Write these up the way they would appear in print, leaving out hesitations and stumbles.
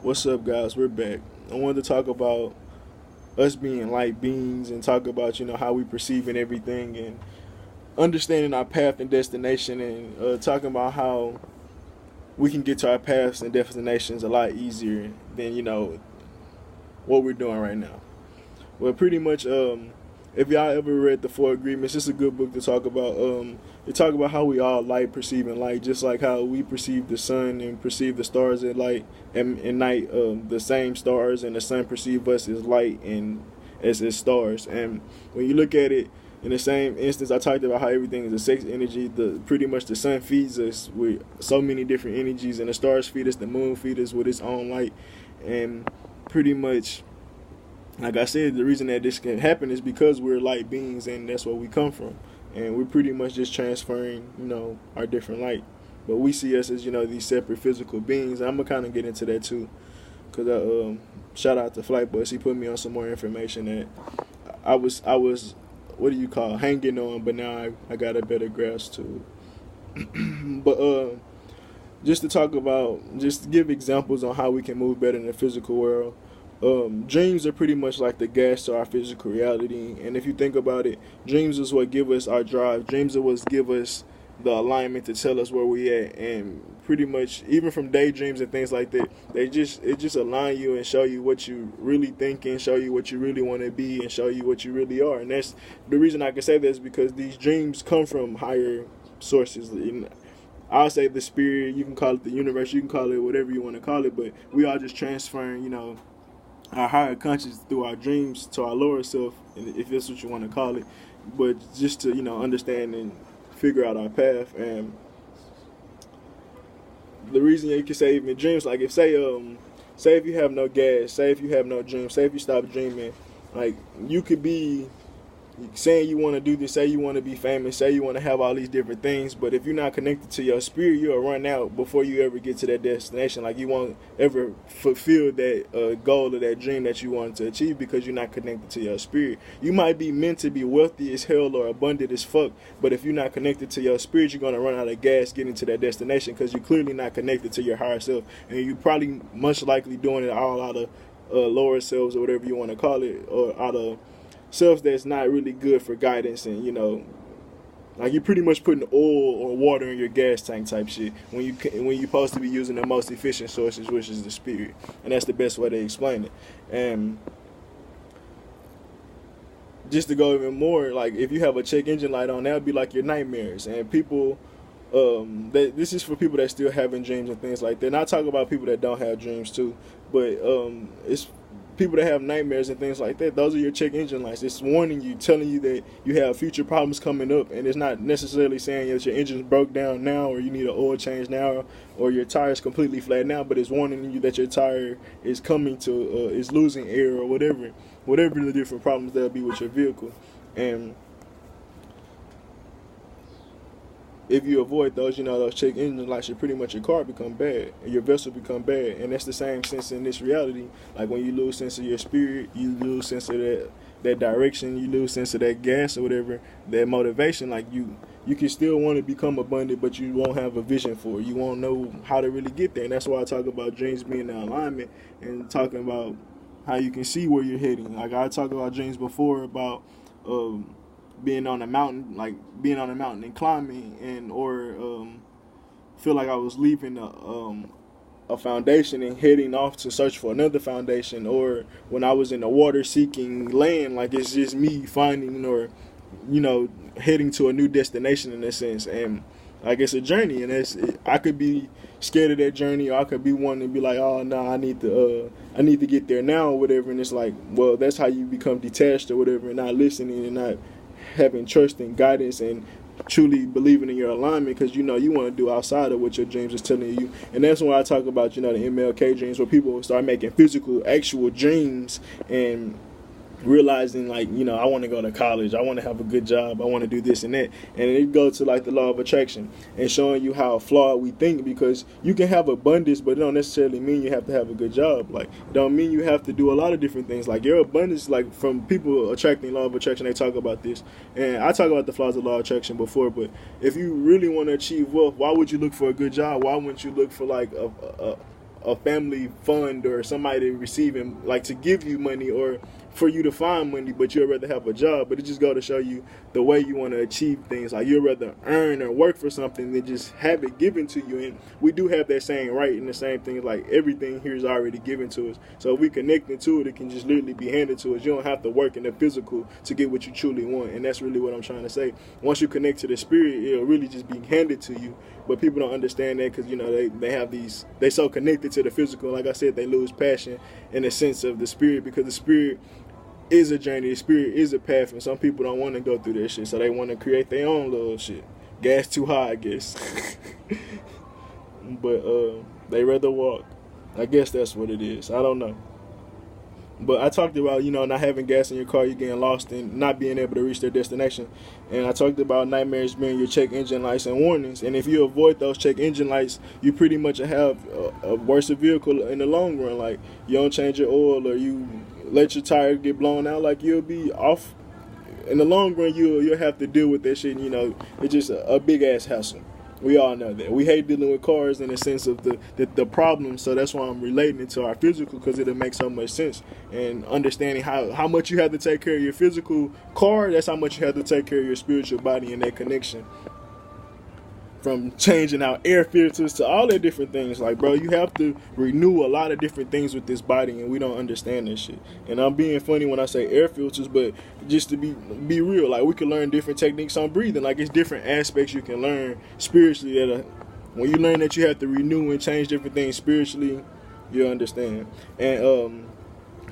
What's up, guys? We're back. I wanted to talk about us being light beings and talk about how we perceive and everything and understanding our path and destination and talking about how we can get to our paths and destinations a lot easier than what we're doing right now. Well, pretty much, if y'all ever read the Four Agreements, it's a good book to talk about. They talk about how we all light, perceiving light, just like how we perceive the sun and perceive the stars at light and night. The same stars and the sun perceive us as light and as stars. And when you look at it in the same instance, I talked about how everything is a sex energy. Pretty much the sun feeds us with so many different energies, and the stars feed us, the moon feeds us with its own light, and pretty much. Like I said, the reason that this can happen is because we're light beings and that's where we come from. And we're pretty much just transferring, our different light. But we see us as, these separate physical beings. And I'm going to kind of get into that too. Because shout out to Flightbus. He put me on some more information that I was hanging on. But now I got a better grasp to it. But just to talk about, just to give examples on how we can move better in the physical world. Dreams are pretty much like the gas to our physical reality, and if you think about it, dreams is what give us our drive. Dreams are what give us the alignment to tell us where we at, and pretty much even from daydreams and things like that, it just align you and show you what you really thinking, show you what you really want to be, and show you what you really are. And that's the reason I can say that is because these dreams come from higher sources. I'll say the spirit, you can call it the universe, you can call it whatever you want to call it, but we are just transferring, our higher conscious through our dreams to our lower self, if that's what you want to call it, but just to understand and figure out our path. And the reason you can say even dreams, like if say if you have no gas, say if you have no dreams, say if you stop dreaming, like you could be saying you want to do this, say you want to be famous, say you want to have all these different things, but if you're not connected to your spirit, you'll run out before you ever get to that destination. Like you won't ever fulfill that goal or that dream that you want to achieve because you're not connected to your spirit. You might be meant to be wealthy as hell or abundant as fuck, but if you're not connected to your spirit, you're going to run out of gas getting to that destination because you're clearly not connected to your higher self, and you're probably much likely doing it all out of lower selves or whatever you want to call it, or out of selves that's not really good for guidance, and like you're pretty much putting oil or water in your gas tank type shit when you're supposed to be using the most efficient sources, which is the spirit. And that's the best way to explain it. And just to go even more, like if you have a check engine light on, that would be like your nightmares. And people this is for people that still having dreams and things like that. And I talk about people that don't have dreams too, but it's people that have nightmares and things like that. Those are your check engine lights. It's warning you, telling you that you have future problems coming up, and it's not necessarily saying that your engine's broke down now or you need an oil change now or your tire's completely flat now, but it's warning you that your tire is coming to is losing air or whatever the different problems there'll be with your vehicle. And if you avoid those, those check engine lights, pretty much your car become bad and your vessel become bad. And that's the same sense in this reality. Like when you lose sense of your spirit, you lose sense of that direction, you lose sense of that gas or whatever, that motivation. Like you can still want to become abundant, but you won't have a vision for it. You won't know how to really get there. And that's why I talk about dreams being in alignment and talking about how you can see where you're heading. Like I talked about dreams before about being on a mountain and climbing, and or feel like I was leaving a foundation and heading off to search for another foundation, or when I was in the water seeking land, like it's just me finding or heading to a new destination in a sense. And like it's a journey, and I could be scared of that journey, or I could be wanting to be like, oh no, I need to get there now or whatever. And it's like, well, that's how you become detached or whatever, and not listening and not having trust and guidance and truly believing in your alignment, because you want to do outside of what your dreams is telling you. And that's when I talk about the MLK dreams, where people start making physical actual dreams and realizing like, I want to go to college, I want to have a good job, I want to do this and that. And it goes to like the law of attraction and showing you how flawed we think, because you can have abundance, but it don't necessarily mean you have to have a good job. Like it don't mean you have to do a lot of different things. Like your abundance, like from people attracting law of attraction, they talk about this. And I talk about the flaws of law of attraction before, but if you really want to achieve wealth, why would you look for a good job? Why wouldn't you look for like a family fund or somebody receiving, like, to give you money or for you to find money, but you'd rather have a job. But it just go to show you the way you want to achieve things. Like, you'd rather earn or work for something than just have it given to you. And we do have that saying, right? And the same thing is, like, everything here is already given to us. So if we connect into it, it can just literally be handed to us. You don't have to work in the physical to get what you truly want. And that's really what I'm trying to say. Once you connect to the spirit, it'll really just be handed to you. But people don't understand that because, you know, they have these, they so connected to the physical. Like I said, they lose passion in the sense of the spirit, because the spirit is a journey, the spirit is a path, and some people don't want to go through that shit, so they want to create their own little shit. Gas too high, I guess. But they rather walk. I guess that's what it is. I don't know. But I talked about, you know, not having gas in your car, you getting lost and not being able to reach their destination. And I talked about nightmares being your check engine lights and warnings. And if you avoid those check engine lights, you pretty much have a worse vehicle in the long run. Like, you don't change your oil or you let your tire get blown out, like, you'll be off. In the long run, you'll have to deal with that shit. And, you know, it's just a big ass hassle. We all know that. We hate dealing with cars in the sense of the problem, so that's why I'm relating it to our physical, because it'll make so much sense. And understanding how much you have to take care of your physical car, that's how much you have to take care of your spiritual body and that connection. From changing out air filters to all the different things. Like, bro, you have to renew a lot of different things with this body, and we don't understand this shit. And I'm being funny when I say air filters, but just to be real, like, we can learn different techniques on breathing. Like, it's different aspects you can learn spiritually that when you learn that you have to renew and change different things spiritually, you'll understand. And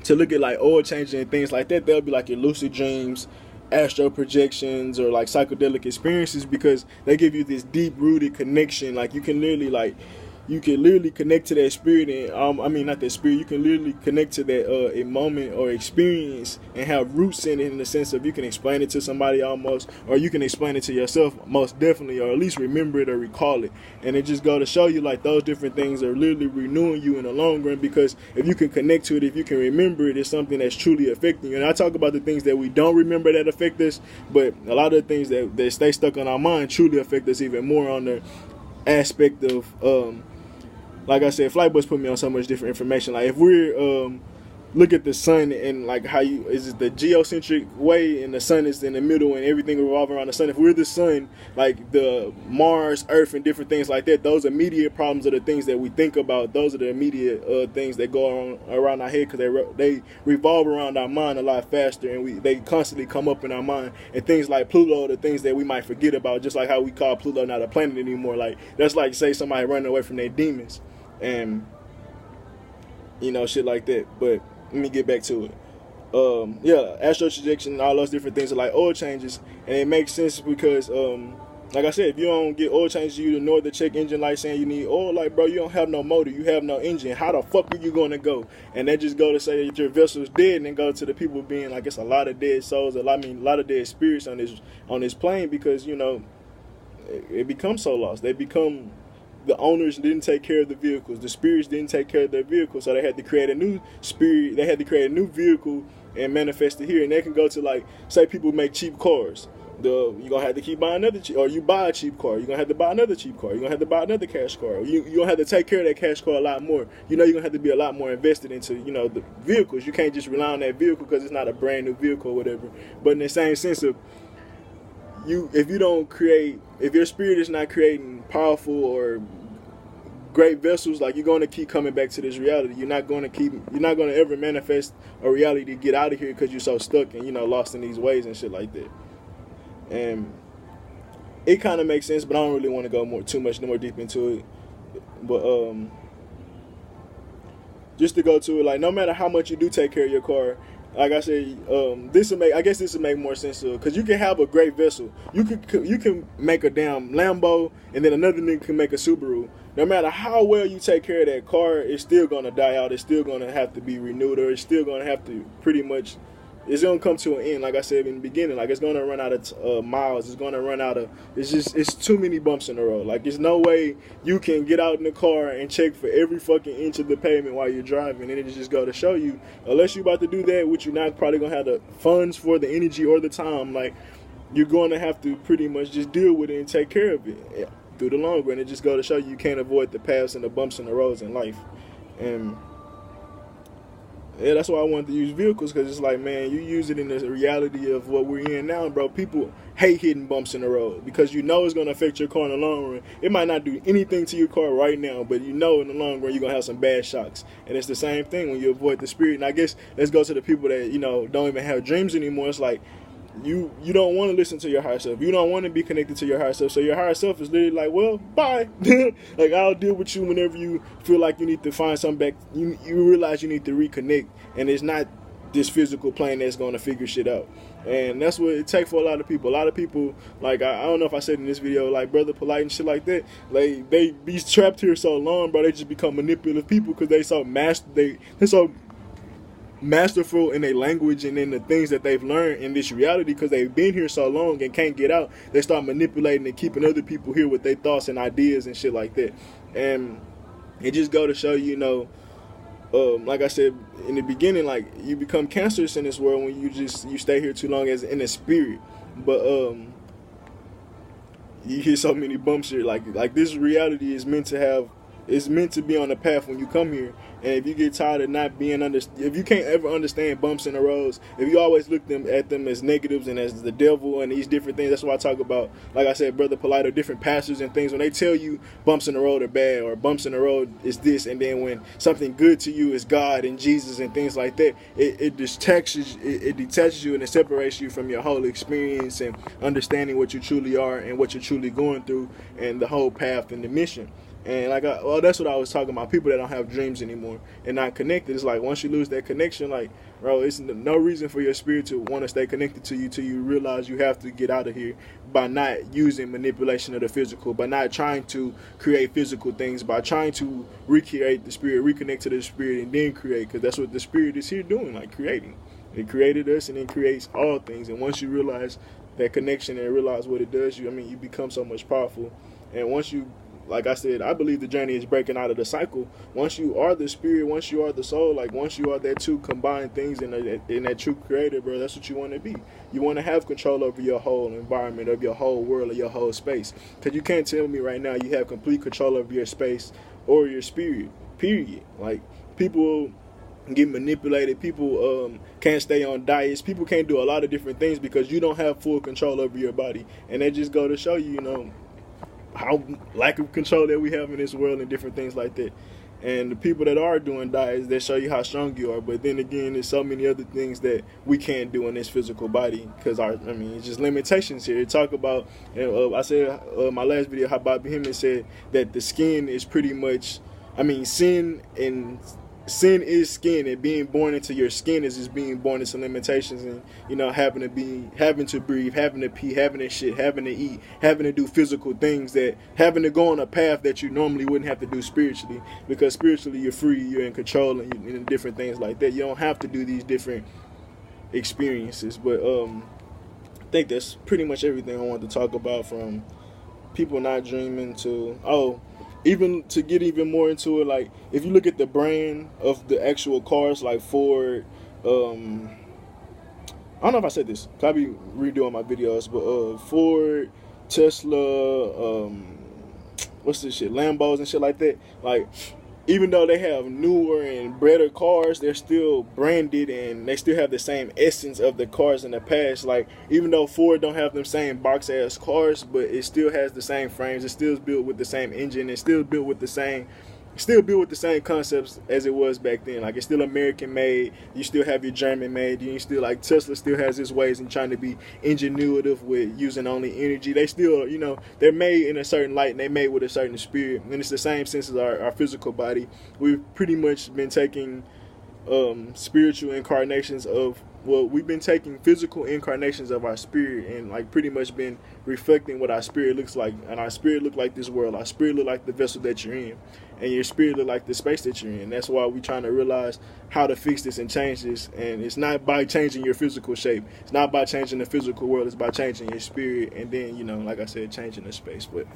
to look at, like, oil changing and things like that, they'll be like your lucid dreams, astral projections, or like psychedelic experiences, because they give you this deep rooted connection. Like, you can literally connect to that spirit, and I mean, not that spirit, you can literally connect to that a moment or experience and have roots in it, in the sense of you can explain it to somebody almost, or you can explain it to yourself most definitely, or at least remember it or recall it. And it just go to show you, like, those different things are literally renewing you in the long run, because if you can connect to it, if you can remember it, it's something that's truly affecting you. And I talk about the things that we don't remember that affect us, but a lot of the things that stay stuck on our mind truly affect us even more on the aspect of like I said, Flightbus put me on so much different information. Like, if we're look at the sun and, like, how is it the geocentric way, and the sun is in the middle and everything revolving around the sun. If we're the sun, like the Mars, Earth, and different things like that, those immediate problems are the things that we think about. Those are the immediate things that go around our head, because they revolve around our mind a lot faster, and they constantly come up in our mind. And things like Pluto, the things that we might forget about, just like how we call Pluto not a planet anymore. Like, that's like, say, somebody running away from their demons. And, you know, shit like that. But let me get back to it. Yeah, astral projection and all those different things are like oil changes, and it makes sense because, like I said, if you don't get oil changes, you ignore the check engine light saying you need oil. Like, bro, you don't have no motor, you have no engine. How the fuck are you gonna go? And that just go to say that your vessel's dead, and then go to the people being like, it's a lot of dead souls, a lot of dead spirits on this plane, because, you know, it becomes so lost. They become. The owners didn't take care of the vehicles. The spirits didn't take care of their vehicles, so they had to create a new spirit. They had to create a new vehicle and manifest it here. And they can go to, like, say people make cheap cars. You're gonna have to keep buying or you buy a cheap car. You're gonna have to buy another cheap car. You're gonna have to buy another cash car. You're gonna have to take care of that cash car a lot more. You know, you're gonna have to be a lot more invested into, you know, the vehicles. You can't just rely on that vehicle because it's not a brand new vehicle or whatever. But in the same sense of, if your spirit is not creating powerful or great vessels, like, you're going to keep coming back to this reality. You're not going to ever manifest a reality to get out of here because you're so stuck and, you know, lost in these ways and shit like that. And it kind of makes sense, but I don't really want to go too much more deep into it. But just to go to it, like, no matter how much you do take care of your car, like I said, this will make more sense, because you can have a great vessel. You can make a damn Lambo, and then another nigga can make a Subaru. No matter how well you take care of that car, it's still gonna die out. It's still gonna have to be renewed, or it's still gonna have to it's gonna come to an end. Like I said in the beginning, like, it's gonna run out of miles. It's gonna run out of. It's too many bumps in the road. Like, there's no way you can get out in the car and check for every fucking inch of the pavement while you're driving. And it just go to show you, unless you're about to do that, which you're not probably gonna have the funds for, the energy, or the time. Like, you're gonna have to pretty much just deal with it and take care of it through the long run. It just go to show you can't avoid the paths and the bumps in the roads in life. And yeah, that's why I wanted to use vehicles, because it's like, man, you use it in the reality of what we're in now, bro. People hate hitting bumps in the road because you know it's going to affect your car in the long run. It might not do anything to your car right now, but you know in the long run you're going to have some bad shocks. And it's the same thing when you avoid the spirit. And I guess let's go to the people that, you know, don't even have dreams anymore. It's like, you don't want to listen to your higher self. You don't want to be connected to your higher self. So your higher self is literally like, well, bye. Like, I'll deal with you whenever you feel like you need to find something back. You realize you need to reconnect, and it's not this physical plane that's going to figure shit out. And that's what it takes for a lot of people. A lot of people, like, I don't know if I said in this video, like Brother Polite and shit like that, like, they be trapped here so long, bro. They just become manipulative people because they're so masterful in their language and in the things that they've learned in this reality, because they've been here so long and can't get out. They start manipulating and keeping other people here with their thoughts and ideas and shit like that. And it just go to show you, like I said in the beginning, like, you become cancerous in this world when you stay here too long as in the spirit. But you hear so many bumps here. Like this reality is meant to be on the path when you come here. And if you get tired of not being if you can't ever understand bumps in the roads, if you always look at them as negatives and as the devil and these different things, that's why I talk about, like I said, Brother Polite, or different pastors and things, when they tell you bumps in the road are bad or bumps in the road is this, and then when something good to you is God and Jesus and things like that, it detaches you and it separates you from your whole experience and understanding what you truly are and what you're truly going through and the whole path and the mission. And that's what I was talking about. People that don't have dreams anymore and not connected. It's like, once you lose that connection, like, bro, it's no reason for your spirit to want to stay connected to you till you realize you have to get out of here by not using manipulation of the physical, by not trying to create physical things, by trying to recreate the spirit, reconnect to the spirit, and then create, because that's what the spirit is here doing, like creating. It created us and it creates all things. And once you realize that connection and realize what it does, you become so much powerful. And once you, like I said, I believe the journey is breaking out of the cycle. Once you are the spirit, once you are the soul, like once you are that two combined things in that true creator, bro, that's what you want to be. You want to have control over your whole environment, of your whole world, or your whole space. Because you can't tell me right now you have complete control over your space or your spirit, period. Like, people get manipulated. People can't stay on diets. People can't do a lot of different things because you don't have full control over your body. And that just go to show you, how lack of control that we have in this world and different things like that. And the people that are doing diets, they show you how strong you are. But then again, there's so many other things that we can't do in this physical body because it's just limitations here. Talk about, I said my last video how Bobby Hemmings said that the skin is pretty much, sin is skin, and being born into your skin is just being born into limitations, and having to breathe, having to pee, having to shit, having to eat, having to do physical things, having to go on a path that you normally wouldn't have to do spiritually, because spiritually you're free, you're in control, and different things like that. You don't have to do these different experiences. But I think that's pretty much everything I wanted to talk about, from people not dreaming to even to get even more into it. Like, if you look at the brand of the actual cars, like Ford, I don't know if I said this, I'll be redoing my videos, but Ford, Tesla, what's this shit, Lambos and shit like that. Like, even though they have newer and better cars, they're still branded and they still have the same essence of the cars in the past. Like, even though Ford don't have them same box ass cars, but it still has the same frames. It's still built with the same engine. It's still built with the same concepts as it was back then. Like, it's still American made. You still have your German made. You still, like, Tesla still has its ways in trying to be ingenuitive with using only energy. They still, they're made in a certain light and they made with a certain spirit. And it's the same sense as our physical body. We've pretty much been taking spiritual incarnations of, we've been taking physical incarnations of our spirit and, like, pretty much been reflecting what our spirit looks like. And our spirit look like this world. Our spirit look like the vessel that you're in. And your spirit look like the space that you're in. That's why we're trying to realize how to fix this and change this. And it's not by changing your physical shape. It's not by changing the physical world. It's by changing your spirit. And then, like I said, changing the space. But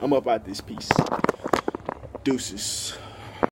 I'm up out this piece. Deuces.